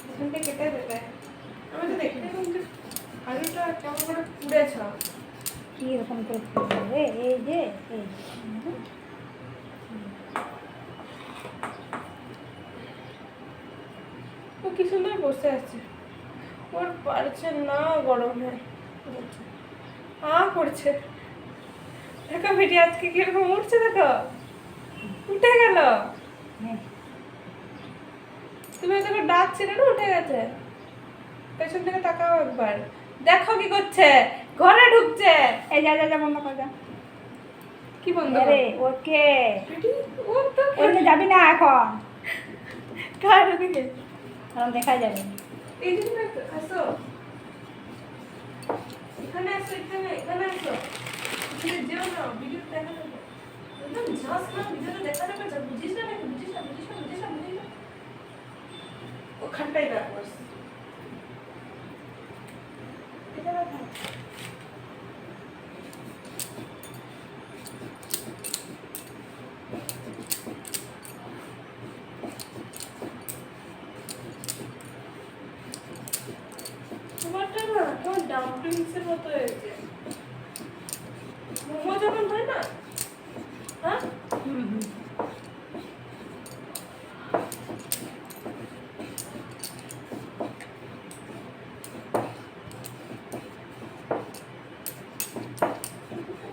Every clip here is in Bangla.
এখানটা কেটে দেবে। আমি তো দেখতে কিন্তু আলুটা কেমন করে পুড়েছ। কি এরকম করে পুড়বে? এই যে এই ও কি সুন্দর বসে আছে, ওর পারছে না গরমে করছে। দেখো বেটি আজকে কিরকম উঠছে, দেখো উঠে গেল। হ্যাঁ। তুমি তোকে ডাকছিলে না, উঠে গেছে। পেছন থেকে তাকাও একবার, দেখো কি করছে, ঘরে ঢুকছে। এই যা যা যা বন্ধ কর যা। কি বন্ধ আরে করো? ওকে বেটি ও তো এমনি যাবি না এখন, কার দিকে কারণ দেখা যাবে। এই দিকে আসো, এখানে আসো, এখানে এখানে আসো। এখানে যেও না, ভিডিও দেখা যাবে। একদম যাস না, ভিডিওটা দেখা যাবে। যা বুঝিস না নাকি, বুঝিস না, বুঝিস না, বুঝিস না, বুঝিস না। ওখানটাই রাখ বাস। এটা রাখা। তোমারটা না কেমন ডাম্পলিংসের মতো হয়েছে, মোমো যেমন হয় না। হ্যাঁ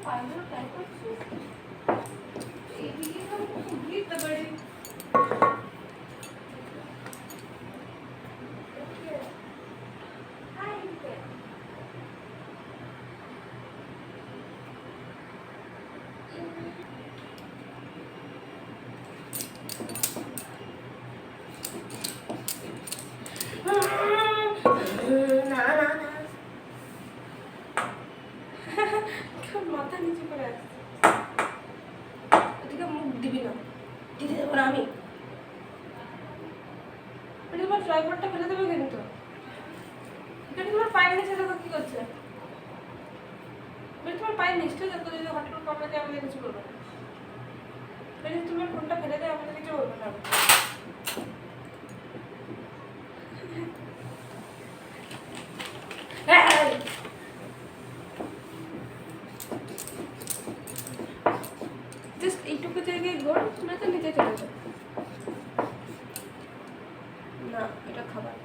পায়খানা ট্রাই করছিস? এইদিকে তো বুঝতে পারি। না না না, মাথা নিচু করে আসছে। ওদিকে মুখ দিবি না, দিতে দেবো না আমি। এটা তোমার ট্রাইপডটা ফেলে দেবো কিন্তু। এটা তোমার পায়ের নিচে দেখো কি করছে। এটা তোমার পায়ের নিচটা দেখো, যদি হঠাৎ করে কামড়ে আমাদের কিছু করবে না। যদি তোমার ফোনটা ফেলে দেয় আমাদের কিছু করবে না। জাস্ট এইটুকু জায়গায় ঘোর, না তো নিচে চলে যাও। না এটা খাবার,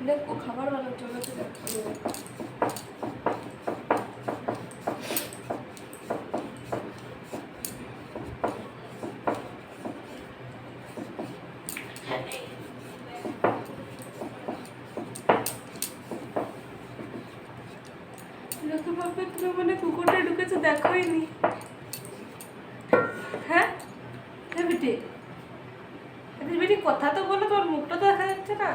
দেখ ও খাবার বানার জন্য তো দেখ ভাবে তুমি মানে কুকুরটা ঢুকেছে দেখোই নি। হ্যাঁ বেটি, বেটি কথা তো বলো, তোমার মুখটা তো দেখা যাচ্ছে না।